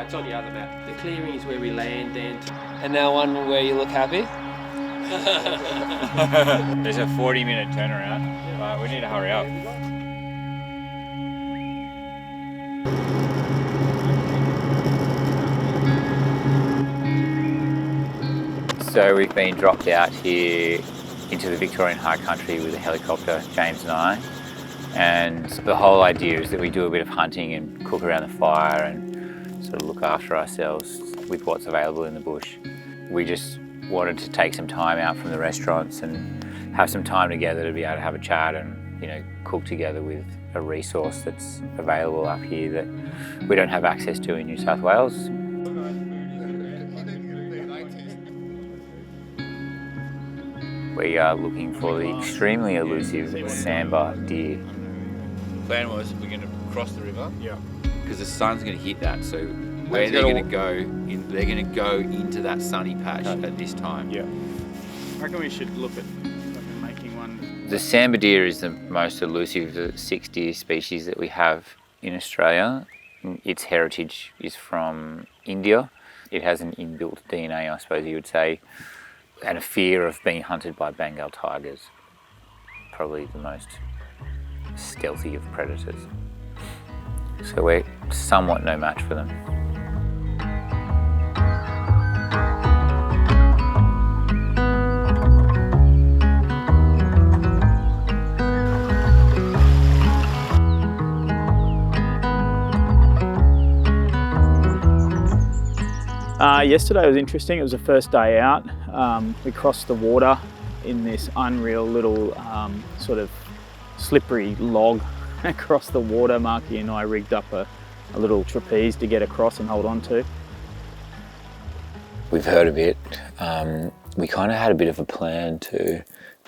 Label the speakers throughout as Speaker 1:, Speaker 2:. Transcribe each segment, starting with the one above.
Speaker 1: way, it's on the other map. The clearing is where we land then.
Speaker 2: And now one where you look happy?
Speaker 3: There's a 40-minute turnaround, but we need to hurry up. So we've been dropped out here into the Victorian high country with a helicopter, James and I. And the whole idea is that we do a bit of hunting and cook around the fire and sort of look after ourselves with what's available in the bush. We just wanted to take some time out from the restaurants and have some time together to be able to have a chat and, you know, cook together with a resource that's available up here that we don't have access to in New South Wales. We are looking for the extremely elusive sambar deer.
Speaker 4: The plan was we're going to cross the river.
Speaker 3: Yeah.
Speaker 4: Because the sun's going to hit that, so where they're going to go, they're going to go into that sunny patch at this time.
Speaker 3: Yeah. I reckon we should look at making one.
Speaker 4: The sambar deer is the most elusive of the 6 deer species that we have in Australia. Its heritage is from India. It has an inbuilt DNA, I suppose you would say, and a fear of being hunted by Bengal tigers. Probably the most stealthy of predators. So we're somewhat no match for them.
Speaker 5: Yesterday was interesting. It was the first day out. We crossed the water in this unreal little sort of slippery log across the water. Marky and I rigged up a little trapeze to get across and hold on to.
Speaker 4: We've heard a bit. We kind of had a bit of a plan to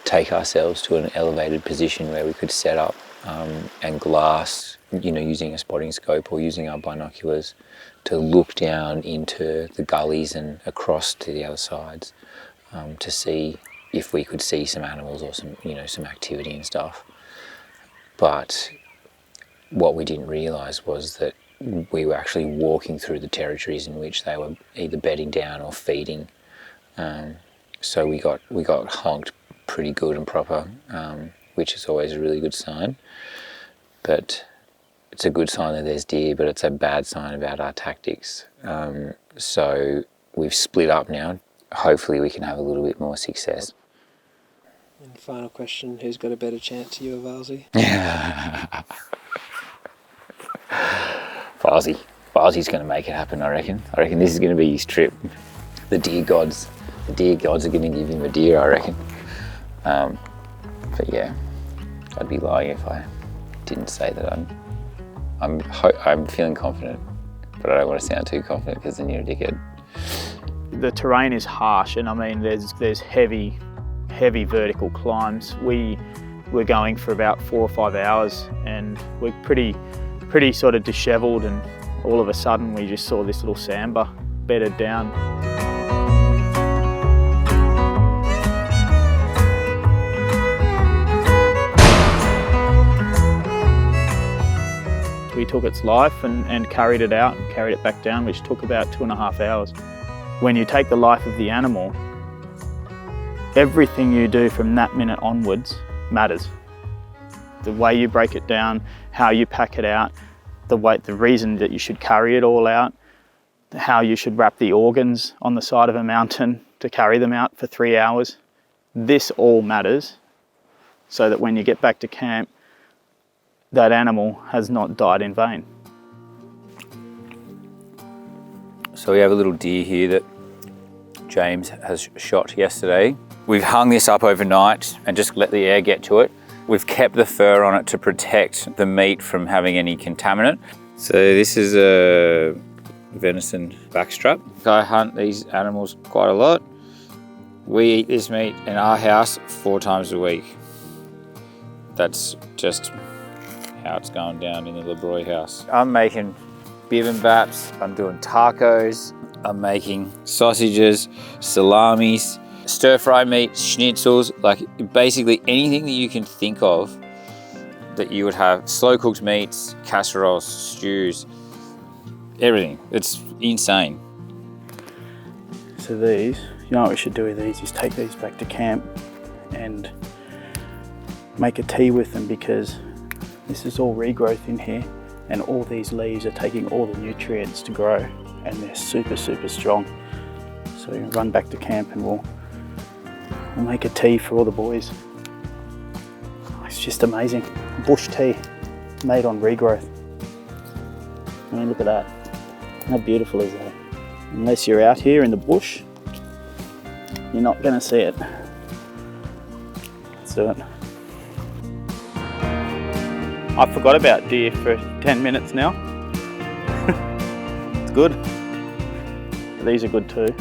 Speaker 4: take ourselves to an elevated position where we could set up and glass, you know, using a spotting scope or using our binoculars to look down into the gullies and across to the other sides to see if we could see some animals or some, you know, some activity and stuff. But what we didn't realise was that we were actually walking through the territories in which they were either bedding down or feeding. So we got honked pretty good and proper, which is always a really good sign. But it's a good sign that there's deer, but it's a bad sign about our tactics. So we've split up now. Hopefully we can have a little bit more success.
Speaker 1: And final question, who's got a better chance, you or Valsey?
Speaker 4: Valsey's going to make it happen, I reckon. I reckon this is going to be his trip. The deer gods are going to give him a deer, I reckon. But yeah, I'd be lying if I didn't say that I'm feeling confident, but I don't want to sound too confident because then you're a dickhead.
Speaker 5: The terrain is harsh, and I mean there's heavy vertical climbs. We're going for about 4 or 5 hours, and we're pretty sort of dishevelled, and all of a sudden we just saw this little sambar bedded down. We took its life and carried it out and carried it back down, which took about 2.5 hours. When you take the life of the animal, everything you do from that minute onwards matters. The way you break it down, how you pack it out, the reason that you should carry it all out, how you should wrap the organs on the side of a mountain to carry them out for 3 hours. This all matters so that when you get back to camp, that animal has not died in vain.
Speaker 4: So we have a little deer here that James has shot yesterday. We've hung this up overnight and just let the air get to it. We've kept the fur on it to protect the meat from having any contaminant. So this is a venison backstrap. I hunt these animals quite a lot. We eat this meat in our house 4 times a week. That's just how it's going down in the LeBroy house. I'm making bibimbap, I'm doing tacos, I'm making sausages, salamis, stir-fry meat, schnitzels, like basically anything that you can think of that you would have. Slow-cooked meats, casseroles, stews, everything. It's insane.
Speaker 5: So these, you know what we should do with these is take these back to camp and make a tea with them, because this is all regrowth in here and all these leaves are taking all the nutrients to grow, and they're super, super strong. So run back to camp and we'll make a tea for all the boys. It's just amazing. Bush tea made on regrowth. I mean, look at that. How beautiful is that? Unless you're out here in the bush, you're not going to see it. Let's do it. I forgot about deer for 10 minutes now. It's good. These are good too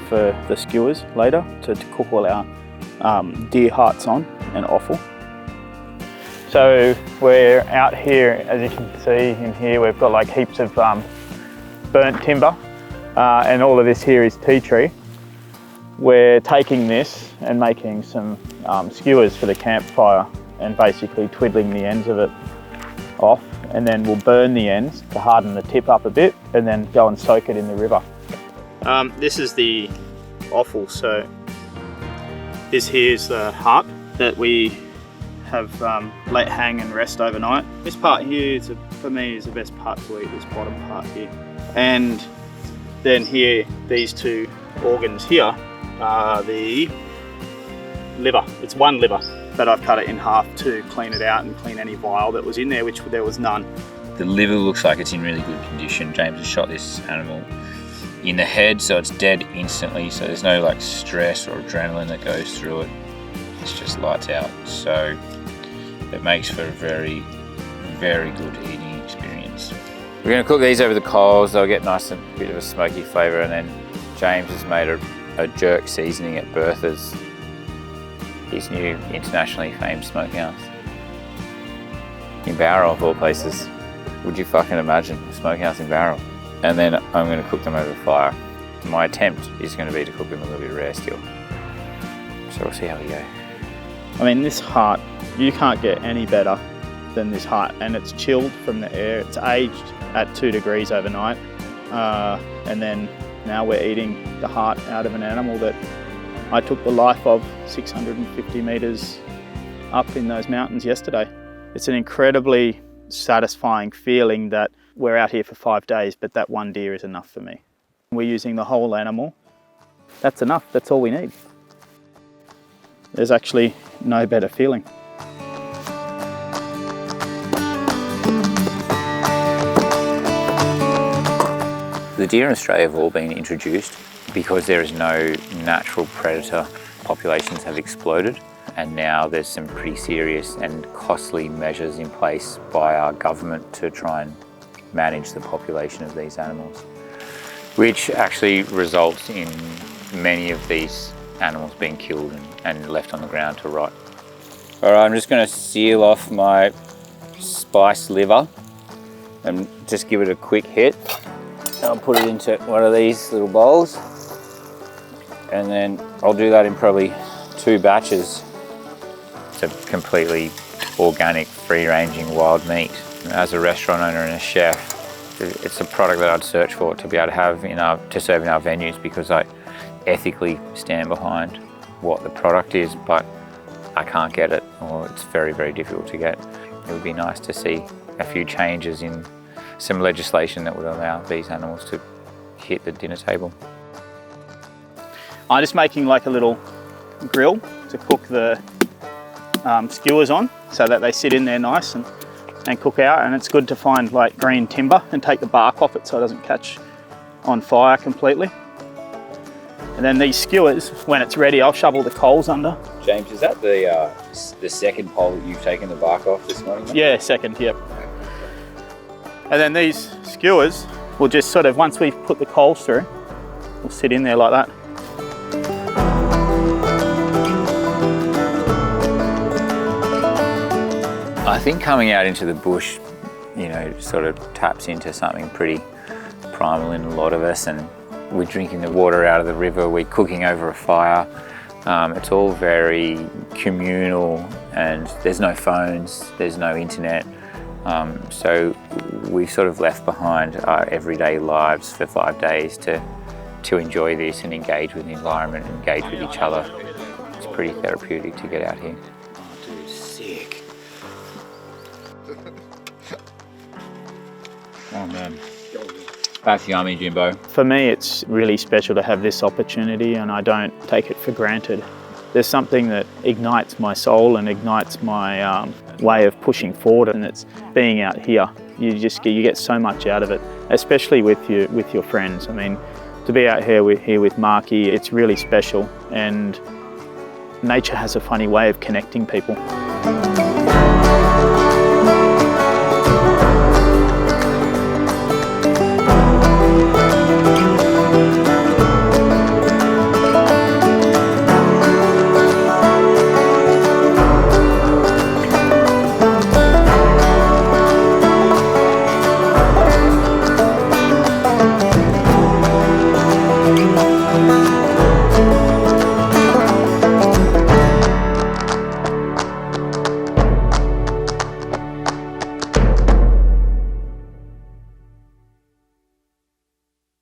Speaker 5: for the skewers later to cook all our deer hearts on and offal. So we're out here, as you can see in here, we've got like heaps of burnt timber, and all of this here is tea tree. We're taking this and making some skewers for the campfire and basically twiddling the ends of it off, and then we'll burn the ends to harden the tip up a bit and then go and soak it in the river. This is the offal, so this here is the heart that we have let hang and rest overnight. This part here is, for me, is the best part to eat, this bottom part here. And then here, these two organs here are the liver. It's one liver, but I've cut it in half to clean it out and clean any bile that was in there, which there was none.
Speaker 4: The liver looks like it's in really good condition. James has shot this animal in the head, so it's dead instantly, so there's no like stress or adrenaline that goes through it. It's just lights out, so it makes for a very, very good eating experience. We're going to cook these over the coals. They'll get nice and bit of a smoky flavour, and then James has made a jerk seasoning at Bertha's, his new internationally famed smokehouse in Barrow, of all places. Would you fucking imagine a smokehouse in Barrow? And then I'm going to cook them over the fire. My attempt is going to be to cook them a little bit rare still, so we'll see how we go.
Speaker 5: I mean, this heart, you can't get any better than this heart, and it's chilled from the air. It's aged at 2 degrees overnight, and then now we're eating the heart out of an animal that I took the life of 650 metres up in those mountains yesterday. It's an incredibly satisfying feeling that we're out here for 5 days, but that one deer is enough for me. We're using the whole animal. That's enough, that's all we need. There's actually no better feeling.
Speaker 4: The deer in Australia have all been introduced because there is no natural predator. Populations have exploded, and now there's some pretty serious and costly measures in place by our government to try and manage the population of these animals, which actually results in many of these animals being killed and left on the ground to rot. All right, I'm just going to seal off my spiced liver and just give it a quick hit. I'll put it into one of these little bowls, and then I'll do that in probably 2 batches. It's a completely organic, free-ranging wild meat. As a restaurant owner and a chef, it's a product that I'd search for to be able to have to serve in our venues, because I ethically stand behind what the product is, but I can't get it, or it's very, very difficult to get. It would be nice to see a few changes in some legislation that would allow these animals to hit the dinner table.
Speaker 5: I'm just making like a little grill to cook the skewers on, so that they sit in there nice and cook out. And it's good to find like green timber and take the bark off it so it doesn't catch on fire completely. And then these skewers, when it's ready, I'll shovel the coals under.
Speaker 4: James, is that the second pole that you've taken the bark off this morning? Mate?
Speaker 5: Yeah, second, yep. And then these skewers will just sort of, once we've put the coals through, will sit in there like that.
Speaker 4: I think coming out into the bush, you know, sort of taps into something pretty primal in a lot of us, and we're drinking the water out of the river, we're cooking over a fire. It's all very communal, and there's no phones, there's no internet.
Speaker 3: So we sort of left behind our everyday lives for 5 days to enjoy this and engage with the environment and engage with each other. It's pretty therapeutic to get out here.
Speaker 4: Oh, dude, sick. Oh man, that's yummy, Jimbo.
Speaker 5: For me, it's really special to have this opportunity, and I don't take it for granted. There's something that ignites my soul and ignites my way of pushing forward, and it's being out here. You get so much out of it, especially with your friends. I mean, to be out here with Marky, it's really special, and nature has a funny way of connecting people.